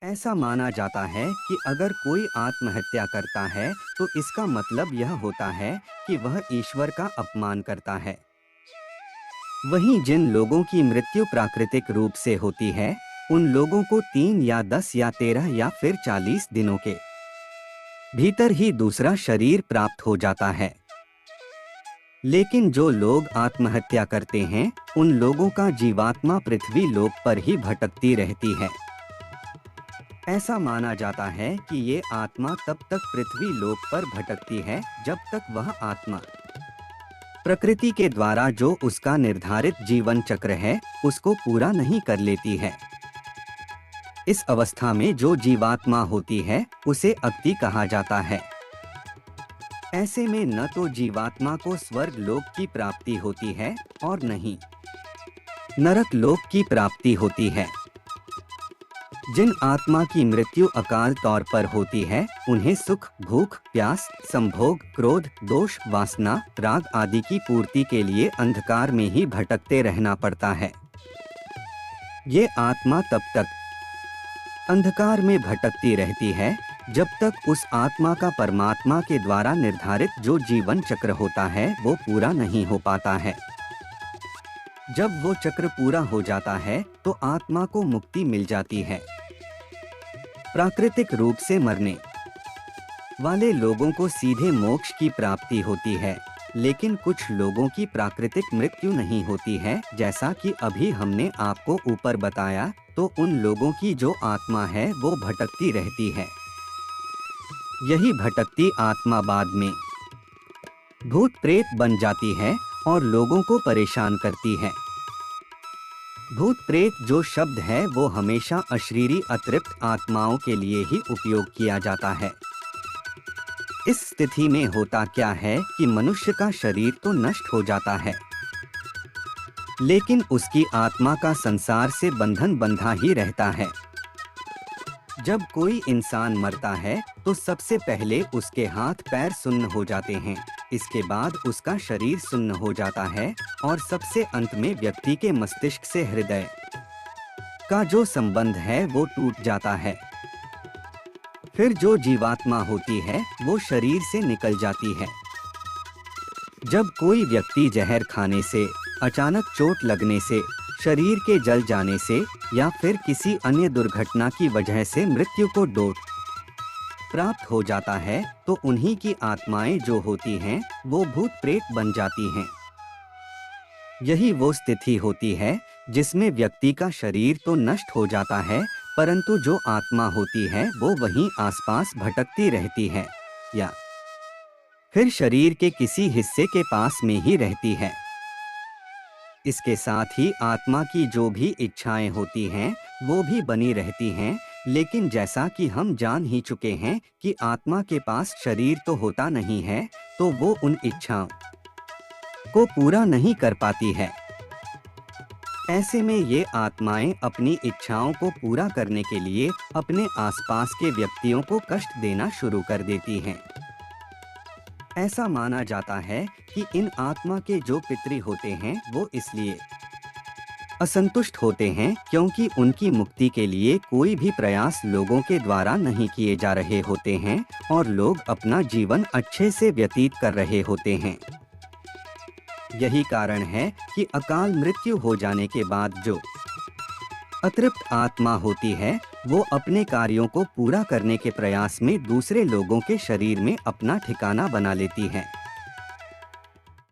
ऐसा माना जाता है कि अगर कोई आत्महत्या करता है तो इसका मतलब यह होता है कि वह ईश्वर का अपमान करता है। वहीं जिन लोगों की मृत्यु प्राकृतिक रूप से होती है, उन लोगों को 3 या 10 या 13 या फिर 40 दिनों के भीतर ही दूसरा शरीर प्राप्त हो जाता है। लेकिन जो लोग आत्महत्या करते हैं, उन लोगों का जीवात्मा पृथ्वी लोक पर ही भटकती रहती है। ऐसा माना जाता है कि ये आत्मा तब तक पृथ्वी लोक पर भटकती है जब तक वह आत्मा प्रकृति के द्वारा जो उसका निर्धारित जीवन चक्र है उसको पूरा नहीं कर लेती है। इस अवस्था में जो जीवात्मा होती है उसे अक्ति कहा जाता है। ऐसे में न तो जीवात्मा को स्वर्ग लोक की प्राप्ति होती है और न ही नरक लोक की प्राप्ति होती है। जिन आत्मा की मृत्यु अकाल तौर पर होती है, उन्हें सुख, भूख, प्यास, संभोग, क्रोध, दोष, वासना, राग आदि की पूर्ति के लिए अंधकार में ही भटकते रहना पड़ता है। ये आत्मा तब तक अंधकार में भटकती रहती है जब तक उस आत्मा का परमात्मा के द्वारा निर्धारित जो जीवन चक्र होता है वो पूरा नहीं हो पाता है। जब वो चक्र पूरा हो जाता है तो आत्मा को मुक्ति मिल जाती है। प्राकृतिक रूप से मरने वाले लोगों को सीधे मोक्ष की प्राप्ति होती है, लेकिन कुछ लोगों की प्राकृतिक मृत्यु नहीं होती है, जैसा कि अभी हमने आपको ऊपर बताया। तो उन लोगों की जो आत्मा है वो भटकती रहती है। यही भटकती आत्मा बाद में भूत प्रेत बन जाती है और लोगों को परेशान करती है। भूत प्रेत जो शब्द है वो हमेशा अशरीरी अतृप्त आत्माओं के लिए ही उपयोग किया जाता है। इस स्थिति में होता क्या है कि मनुष्य का शरीर तो नष्ट हो जाता है, लेकिन उसकी आत्मा का संसार से बंधन बंधा ही रहता है। जब कोई इंसान मरता है तो सबसे पहले उसके हाथ पैर सुन्न हो जाते हैं, इसके बाद उसका शरीर सुन्न हो जाता है और सबसे अंत में व्यक्ति के मस्तिष्क से हृदय का जो संबंध है वो टूट जाता है। फिर जो जीवात्मा होती है वो शरीर से निकल जाती है। जब कोई व्यक्ति जहर खाने से, अचानक चोट लगने से, शरीर के जल जाने से या फिर किसी अन्य दुर्घटना की वजह से मृत्यु को डोट प्राप्त हो जाता है तो उन्हीं की आत्माएं जो होती हैं वो भूत प्रेत बन जाती हैं। यही वो स्थिति होती है जिसमें व्यक्ति का शरीर तो नष्ट हो जाता है, परंतु जो आत्मा होती है वो वहीं आसपास भटकती रहती है या फिर शरीर के किसी हिस्से के पास में ही रहती है। इसके साथ ही आत्मा की जो भी इच्छाएं होती हैं वो भी बनी रहती हैं, लेकिन जैसा कि हम जान ही चुके हैं कि आत्मा के पास शरीर तो होता नहीं है, तो वो उन इच्छाओं को पूरा नहीं कर पाती है। ऐसे में ये आत्माएं अपनी इच्छाओं को पूरा करने के लिए अपने आसपास के व्यक्तियों को कष्ट देना शुरू कर देती हैं। ऐसा माना जाता है कि इन आत्मा के जो पितृ होते हैं वो इसलिए असंतुष्ट होते हैं क्योंकि उनकी मुक्ति के लिए कोई भी प्रयास लोगों के द्वारा नहीं किए जा रहे होते हैं और लोग अपना जीवन अच्छे से व्यतीत कर रहे होते हैं। यही कारण है कि अकाल मृत्यु हो जाने के बाद जो अतृप्त आत्मा होती है वो अपने कार्यों को पूरा करने के प्रयास में दूसरे लोगों के शरीर में अपना ठिकाना बना लेती है।